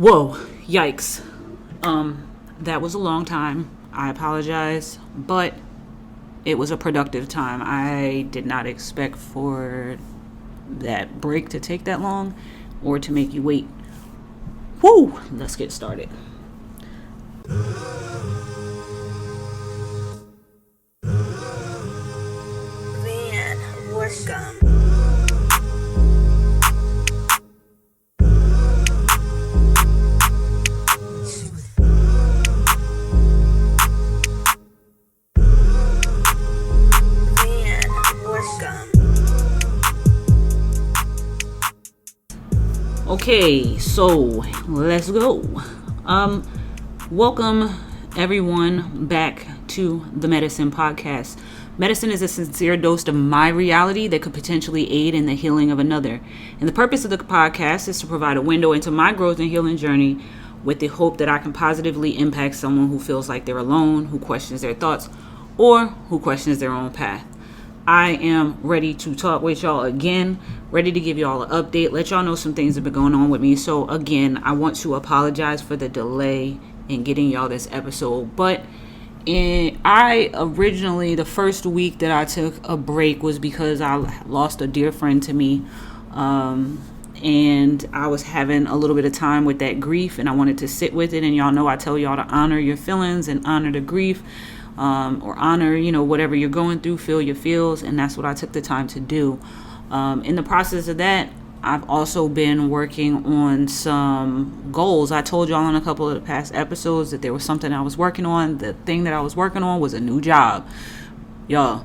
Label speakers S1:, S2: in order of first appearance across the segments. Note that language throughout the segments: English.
S1: Whoa, yikes. That was a long time. I apologize, but it was a productive time. I did not expect for that break to take that long or to make you wait. Woo! Let's get started.
S2: Man, welcome.
S1: Okay, so let's go. Welcome everyone back to the MediSyn podcast. MediSyn is a sincere dose of my reality that could potentially aid in the healing of another. And the purpose of the podcast is to provide a window into my growth and healing journey with the hope that I can positively impact someone who feels like they're alone, who questions their thoughts, or who questions their own path. I am ready to talk with y'all again, ready to give y'all an update, let y'all know some things that have been going on with me. So again, I want to apologize for the delay in getting y'all this episode. But the first week that I took a break was because I lost a dear friend to me. And I was having a little bit of time with that grief, and I wanted to sit with it. And y'all know I tell y'all to honor your feelings and honor the grief. Or honor, whatever you're going through, feel your feels. And that's what I took the time to do. In the process of that, I've also been working on some goals. I told y'all in a couple of the past episodes that there was something I was working on. The thing that I was working on was a new job. Y'all,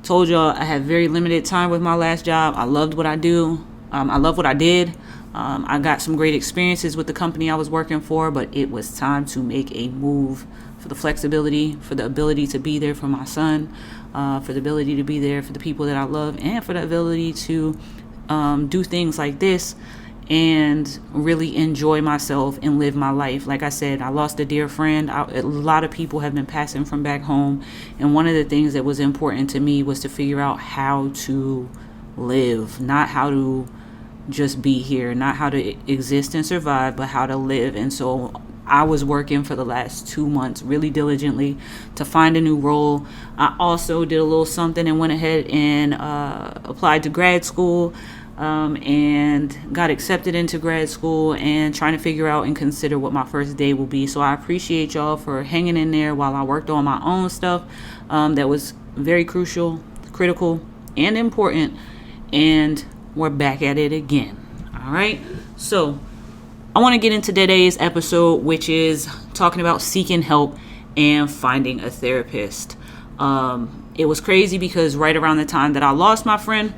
S1: told y'all I had very limited time with my last job. I loved what I do. I love what I did. I got some great experiences with the company I was working for, but it was time to make a move for the flexibility, for the ability to be there for my son, for the ability to be there for the people that I love, and for the ability to do things like this and really enjoy myself and live my life. Like I said, I lost a dear friend. A lot of people have been passing from back home, and one of the things that was important to me was to figure out how to live, not how to just be here, not how to exist and survive, but how to live. And so I was working for the last 2 months really diligently to find a new role. I also did a little something and went ahead and applied to grad school and got accepted into grad school, and trying to figure out and consider what my first day will be. So I appreciate y'all for hanging in there while I worked on my own stuff that was very crucial, critical, and important. And we're back at it again. All right. So I want to get into today's episode, which is talking about seeking help and finding a therapist. It was crazy because right around the time that I lost my friend,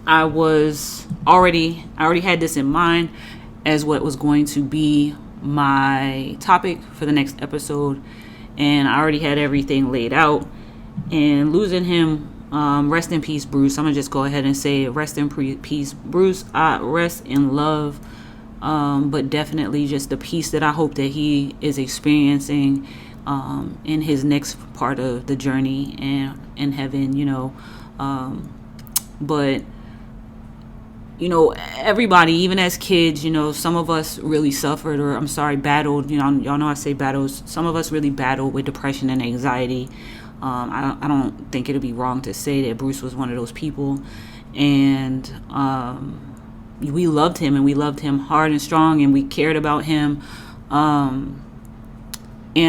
S1: I already had this in mind as what was going to be my topic for the next episode. And I already had everything laid out. And losing him, rest in peace, Bruce. I'm going to just go ahead and say rest in peace, Bruce. Rest in love. But definitely just the peace that I hope that he is experiencing in his next part of the journey and in heaven, but everybody, even as kids, some of us really suffered, battled, y'all know I say battles. Some of us really battled with depression and anxiety. I don't think it'd be wrong to say that Bruce was one of those people. And we loved him, and we loved him hard and strong, and we cared about him. And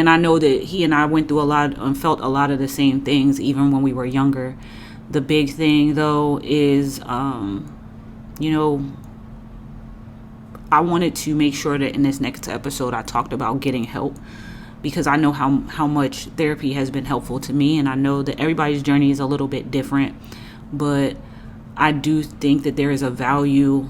S1: I know that he and I went through a lot and felt a lot of the same things, even when we were younger. The big thing, though, is, I wanted to make sure that in this next episode I talked about getting help, because I know how much therapy has been helpful to me, and I know that everybody's journey is a little bit different, but I do think that there is a value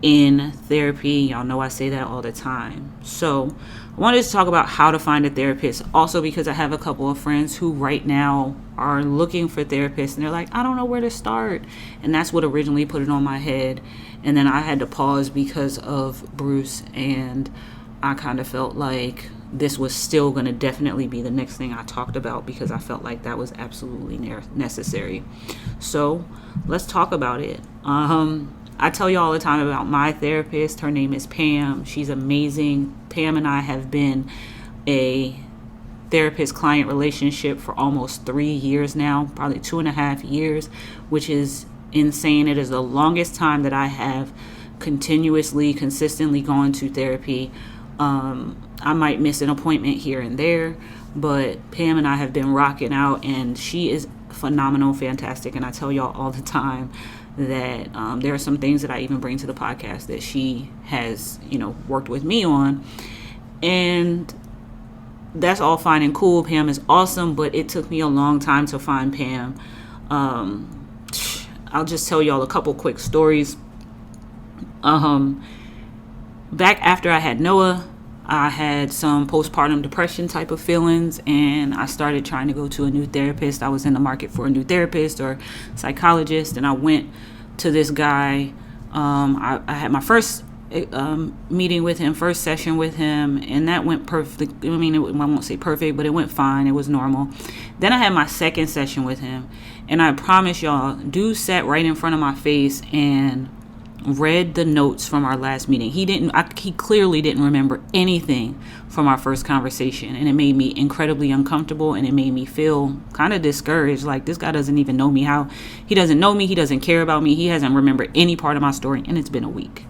S1: in therapy. Y'all know I say that all the time. So I wanted to talk about how to find a therapist, also because I have a couple of friends who right now are looking for therapists, and they're like, I don't know where to start. And that's what originally put it on my head. And then I had to pause because of Bruce, and I kind of felt like this was still going to definitely be the next thing I talked about, because I felt like that was absolutely necessary. So let's talk about it. I tell you all the time about my therapist. Her name is Pam. She's amazing. Pam and I have been a therapist-client relationship for almost 3 years now, probably 2.5 years, which is insane. It is the longest time that I have consistently gone to therapy. I might miss an appointment here and there, but Pam and I have been rocking out, and she is phenomenal, fantastic. And I tell y'all all the time that there are some things that I even bring to the podcast that she has, worked with me on. And that's all fine and cool. Pam is awesome, but it took me a long time to find Pam. I'll just tell y'all a couple quick stories. Back after I had Noah, I had some postpartum depression type of feelings, and I started trying to go to a new therapist. I was in the market for a new therapist or psychologist, and I went to this guy. I had my first meeting with him, first session with him, and that went perfect. I mean, I won't say perfect, but it went fine. It was normal. Then I had my second session with him, and I promise y'all, dude sat right in front of my face and read the notes from our last meeting. He clearly didn't remember anything from our first conversation, and it made me incredibly uncomfortable, and it made me feel kind of discouraged. Like, this guy doesn't even know me. He doesn't know me. He doesn't care about me. He hasn't remembered any part of my story, and it's been a week.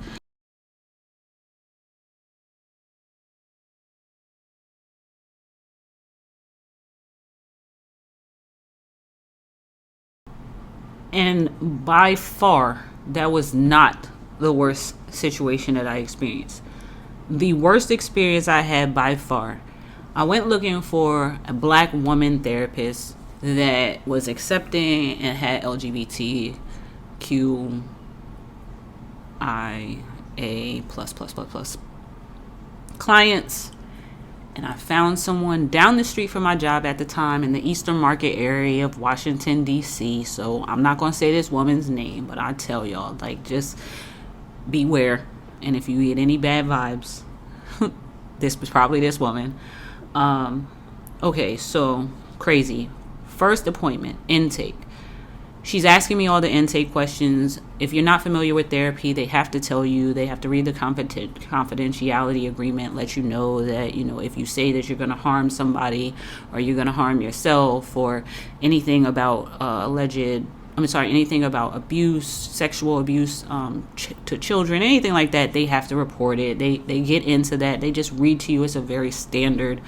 S1: And by far, that was not the worst situation that I experienced. The worst experience I had by far, I went looking for a black woman therapist that was accepting and had LGBTQIA plus clients. And I found someone down the street from my job at the time in the Eastern Market area of Washington, D.C. So I'm not going to say this woman's name, but I tell y'all, just beware. And if you get any bad vibes, this was probably this woman. Okay, so crazy. First appointment, intake. She's asking me all the intake questions. If you're not familiar with therapy, they have to tell you, they have to read the confidentiality agreement, let you know that, if you say that you're going to harm somebody or you're going to harm yourself or anything about anything about abuse, sexual abuse to children, anything like that, they have to report it. They get into that. They just read to you. It's a very standard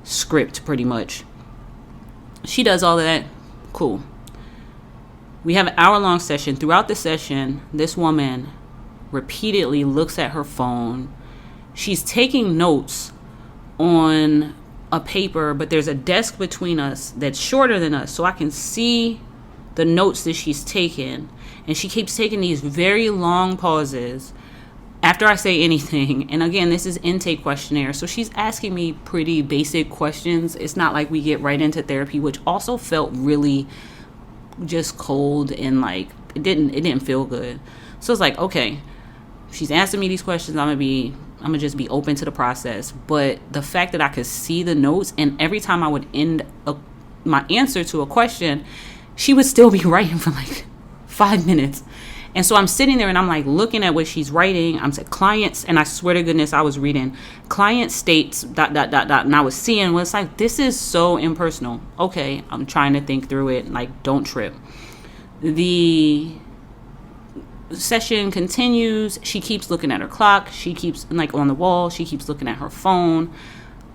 S1: script, pretty much. She does all of that. Cool. We have an hour-long session. Throughout the session, this woman repeatedly looks at her phone. She's taking notes on a paper, but there's a desk between us that's shorter than us, so I can see the notes that she's taken. And she keeps taking these very long pauses after I say anything. And again, this is intake questionnaire, so she's asking me pretty basic questions. It's not like we get right into therapy, which also felt really just cold and it didn't feel good. So it's like, okay, she's asking me these questions, I'm gonna just be open to the process. But the fact that I could see the notes, and every time I would end my answer to a question, she would still be writing for 5 minutes. And so I'm sitting there and I'm looking at what she's writing. I'm saying clients, and I swear to goodness, I was reading client states ... And I was seeing this is so impersonal. Okay, I'm trying to think through it. Don't trip. The session continues. She keeps looking at her clock. She keeps on the wall. She keeps looking at her phone.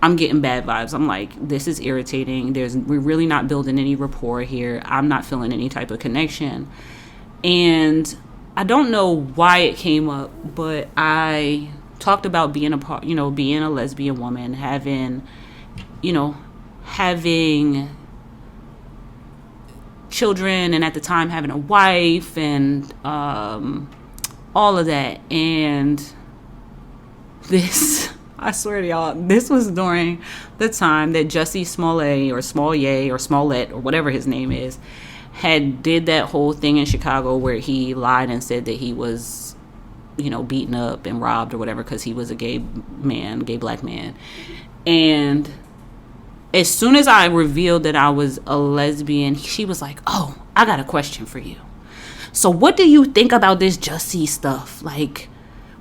S1: I'm getting bad vibes. I'm this is irritating. We're really not building any rapport here. I'm not feeling any type of connection. And I don't know why it came up, but I talked about being a lesbian woman, having children, and at the time having a wife, and all of that. And this, I swear to y'all, this was during the time that Jussie Smollett or Smollett or whatever his name is, had did that whole thing in Chicago where he lied and said that he was, beaten up and robbed or whatever because he was a gay black man. And as soon as I revealed that I was a lesbian, she was like, "Oh, I got a question for you." So what do you think about this Jussie stuff? Like,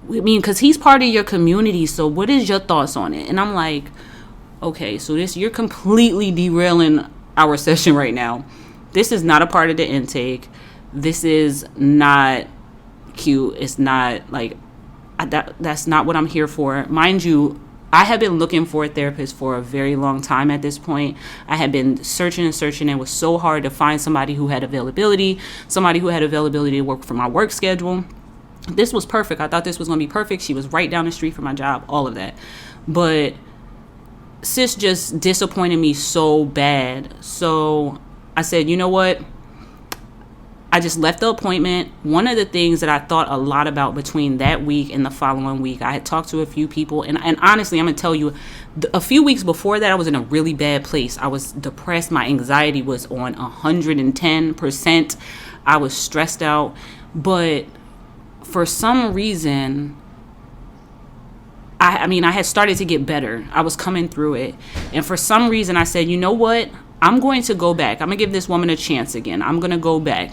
S1: I mean, because he's part of your community. So what is your thoughts on it? And I'm like, okay, so you're completely derailing our session right now. This is not a part of the intake. This is not cute. It's not like, that's not what I'm here for. Mind you, I have been looking for a therapist for a very long time at this point. I had been searching and searching, and it was so hard to find somebody who had availability to work for my work schedule. This was perfect. I thought this was going to be perfect. She was right down the street from my job, all of that. But sis just disappointed me so bad. So I said, you know what? I just left the appointment. One of the things that I thought a lot about between that week and the following week, I had talked to a few people. And honestly, I'm going to tell you, a few weeks before that, I was in a really bad place. I was depressed. My anxiety was on 110%. I was stressed out. But for some reason, I had started to get better. I was coming through it. And for some reason, I said, you know what? I'm going to go back. I'm going to give this woman a chance again. I'm going to go back.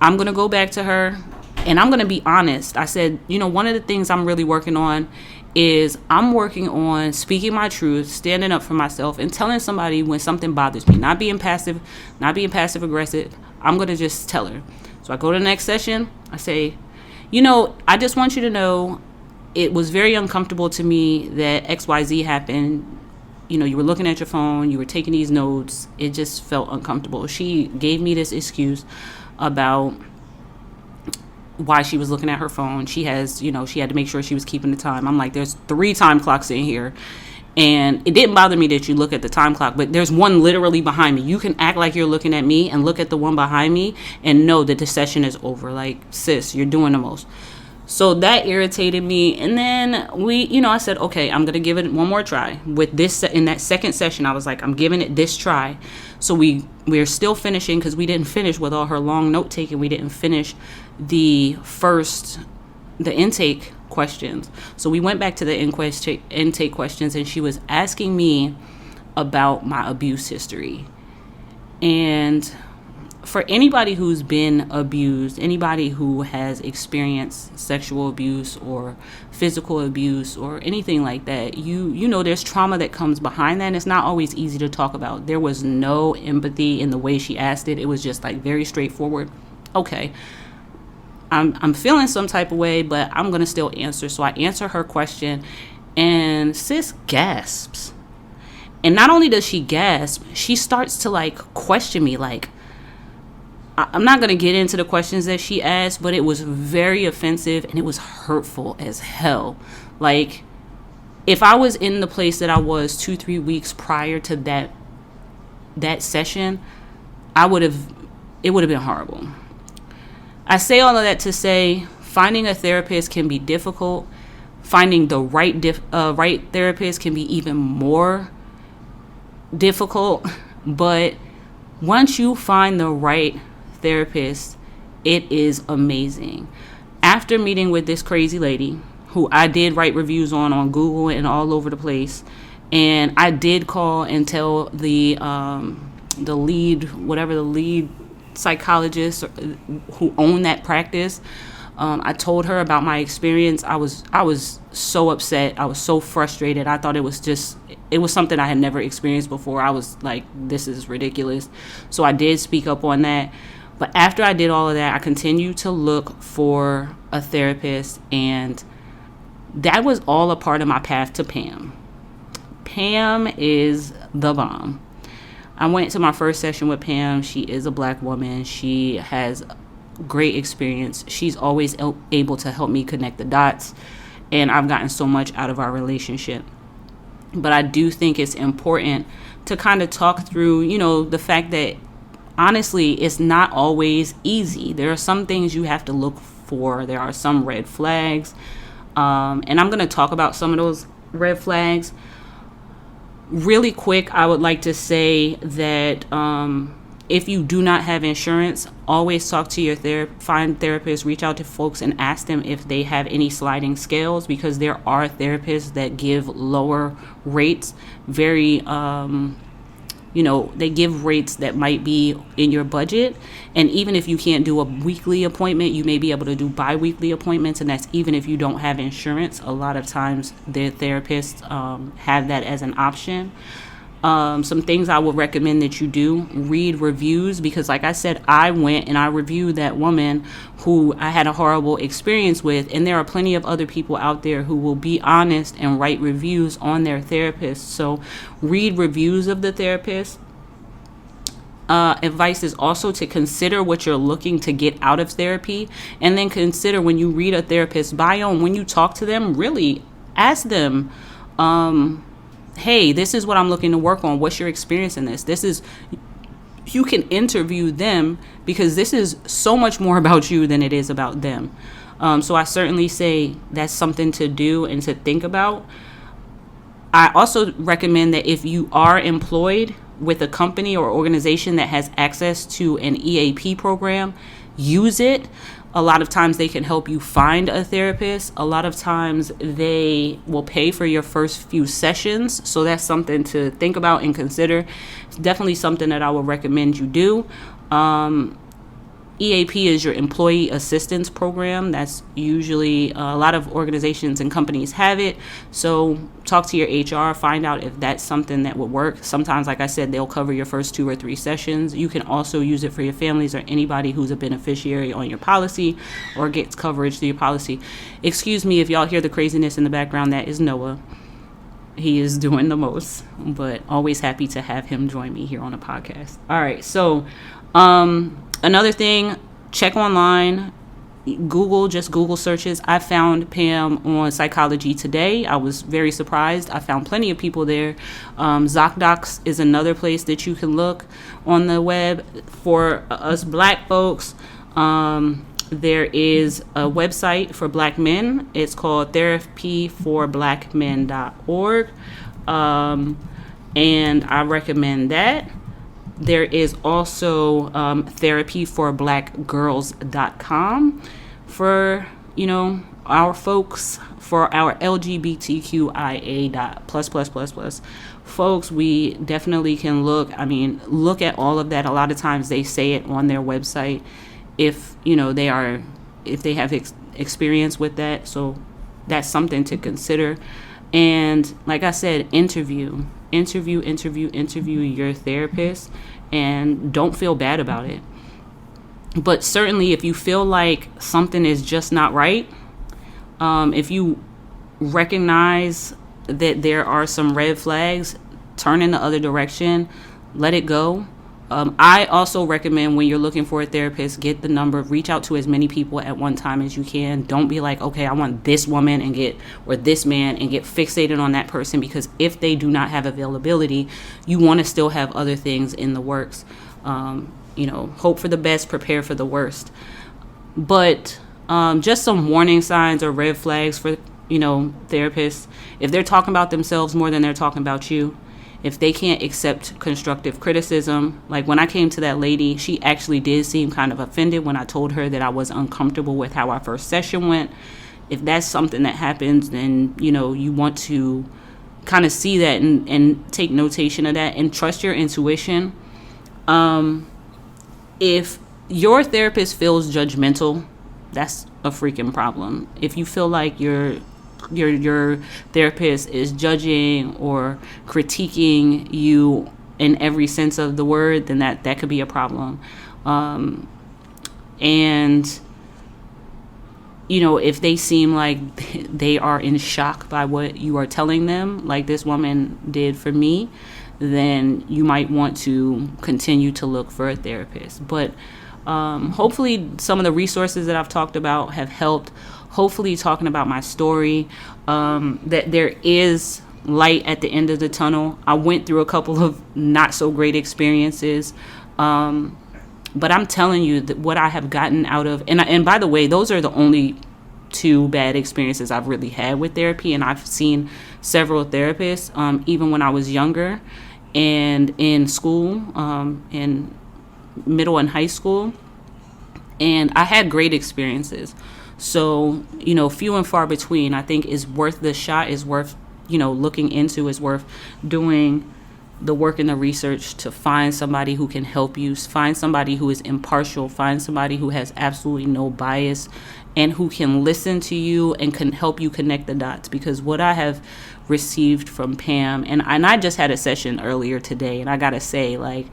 S1: I'm going to go back to her, and I'm going to be honest. I said, one of the things I'm really working on is I'm working on speaking my truth, standing up for myself, and telling somebody when something bothers me. Not being passive aggressive. I'm going to just tell her. So I go to the next session. I say, I just want you to know it was very uncomfortable to me that XYZ happened. You were looking at your phone, you were taking these notes. It just felt uncomfortable. She gave me this excuse about why she was looking at her phone. She had to make sure she was keeping the time. I'm like, there's 3 time clocks in here. And it didn't bother me that you look at the time clock, but there's one literally behind me. You can act like you're looking at me and look at the one behind me and know that the session is over. Like, sis, you're doing the most. So that irritated me. And then I said, okay, I'm going to give it one more try. With this, in that second session, I was like, I'm giving it this try. So we're still finishing, because we didn't finish with all her long note taking. We didn't finish the intake questions. So we went back to the intake questions, and she was asking me about my abuse history. And for anybody who's been abused, anybody who has experienced sexual abuse or physical abuse or anything like that, you know there's trauma that comes behind that, and it's not always easy to talk about. There was no empathy in the way she asked it. It was just like very straightforward. Okay, I'm feeling some type of way, but I'm going to still answer. So I answer her question, and sis gasps. And not only does she gasp, she starts to like question me. Like, I'm not going to get into the questions that she asked, but it was very offensive and it was hurtful as hell. Like, if I was in the place that I was 2-3 weeks prior to that session, it would have been horrible. I say all of that to say finding a therapist can be difficult. Finding the right therapist can be even more difficult. But once you find the right therapist, it is amazing. After meeting with this crazy lady, who I did write reviews on Google and all over the place, and I did call and tell the lead psychologist who owned that practice. I told her about my experience. I was so upset. I was so frustrated. I thought it was something I had never experienced before. I was like, this is ridiculous. So I did speak up on that. But after I did all of that, I continued to look for a therapist, and that was all a part of my path to Pam. Pam is the bomb. I went to my first session with Pam. She is a Black woman. She has great experience. She's always able to help me connect the dots, and I've gotten so much out of our relationship. But I do think it's important to kind of talk through, the fact that honestly, it's not always easy. There are some things you have to look for. There are some red flags. And I'm going to talk about some of those red flags. Really quick, I would like to say that if you do not have insurance, always talk to your find therapists, reach out to folks and ask them if they have any sliding scales, because there are therapists that give lower rates, very they give rates that might be in your budget. And even if you can't do a weekly appointment, you may be able to do bi-weekly appointments. And that's even if you don't have insurance. A lot of times their therapists have that as an option. Some things I would recommend that you do: read reviews, because like I said, I went and I reviewed that woman who I had a horrible experience with, and there are plenty of other people out there who will be honest and write reviews on their therapist. So read reviews of the therapist. Advice is also to consider what you're looking to get out of therapy, and then consider, when you read a therapist's bio and when you talk to them, really ask them, hey, this is what I'm looking to work on. What's your experience in this? You can interview them, because this is so much more about you than it is about them. So I certainly say that's something to do and to think about. I also recommend that if you are employed with a company or organization that has access to an EAP program, use it. A lot of times they can help you find a therapist. A lot of times they will pay for your first few sessions. So that's something to think about and consider. It's definitely something that I would recommend you do. EAP is your employee assistance program. That's usually a lot of organizations and companies have it. So talk to your HR, find out if that's something that would work. Sometimes, like I said, they'll cover your first 2 or 3 sessions. You can also use it for your families or anybody who's a beneficiary on your policy or gets coverage through your policy. Excuse me if y'all hear the craziness in the background. That is Noah. He is doing the most, but always happy to have him join me here on the podcast. All right, so another thing, check online, just Google searches. I found Pam on Psychology Today. I was very surprised. I found plenty of people there. ZocDocs is another place that you can look on the web. For us Black folks, there is a website for Black men. It's called therapyforblackmen.org. And I recommend that. There is also therapyforblackgirls.com for, our folks, for our LGBTQIA++++ folks. We definitely can look at all of that. A lot of times they say it on their website if they have experience with that. So that's something to consider. And like I said, interview your therapist, and don't feel bad about it. But certainly if you feel like something is just not right, if you recognize that there are some red flags, turn in the other direction, let it go. I also recommend, when you're looking for a therapist, get the number, reach out to as many people at one time as you can. Don't be like, okay, I want this woman or this man, and get fixated on that person, because if they do not have availability, you want to still have other things in the works. Hope for the best, prepare for the worst. But just some warning signs or red flags for, therapists. If they're talking about themselves more than they're talking about you, if they can't accept constructive criticism, like when I came to that lady, she actually did seem kind of offended when I told her that I was uncomfortable with how our first session went. If that's something that happens, then, you want to kind of see that and take notation of that and trust your intuition. If your therapist feels judgmental, that's a freaking problem. If you feel like your therapist is judging or critiquing you in every sense of the word, then that could be a problem. And if they seem like they are in shock by what you are telling them, like this woman did for me, then you might want to continue to look for a therapist. But hopefully some of the resources that I've talked about have helped. Hopefully talking about my story, that there is light at the end of the tunnel. I went through a couple of not so great experiences, but I'm telling you that what I have gotten out of, and by the way, those are the only 2 bad experiences I've really had with therapy, and I've seen several therapists, even when I was younger and in school, in middle and high school, and I had great experiences. So, few and far between. I think is worth the shot, is worth, looking into, is worth doing the work and the research to find somebody who can help you, find somebody who is impartial, find somebody who has absolutely no bias and who can listen to you and can help you connect the dots. Because what I have received from Pam, and I just had a session earlier today, and I gotta say, like,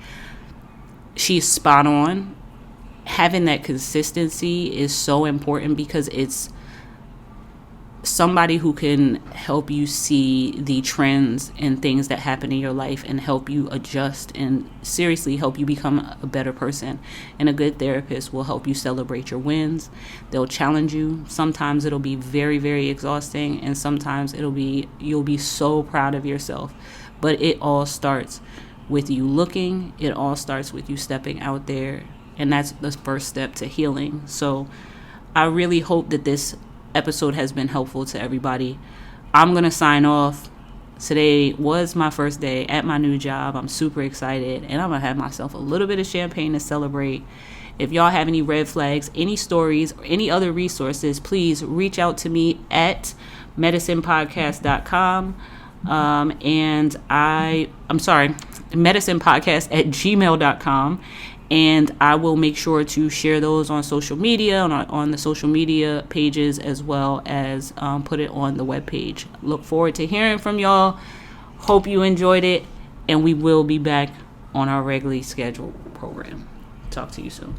S1: she's spot on. Having that consistency is so important, because it's somebody who can help you see the trends and things that happen in your life and help you adjust and seriously help you become a better person. And a good therapist will help you celebrate your wins. They'll challenge you. Sometimes it'll be very, very exhausting, and sometimes you'll be so proud of yourself. But it all starts with you looking. It all starts with you stepping out there, and that's the first step to healing. So I really hope that this episode has been helpful to everybody. I'm gonna sign off. Today was my first day at my new job. I'm super excited, and I'm gonna have myself a little bit of champagne to celebrate. If y'all have any red flags, any stories, or any other resources, please reach out to me at MediSynPodcast.com. And I'm sorry, MediSynPodcast@gmail.com. And I will make sure to share those on social media, on the social media pages, as well as put it on the webpage. Look forward to hearing from y'all. Hope you enjoyed it. And we will be back on our regularly scheduled program. Talk to you soon.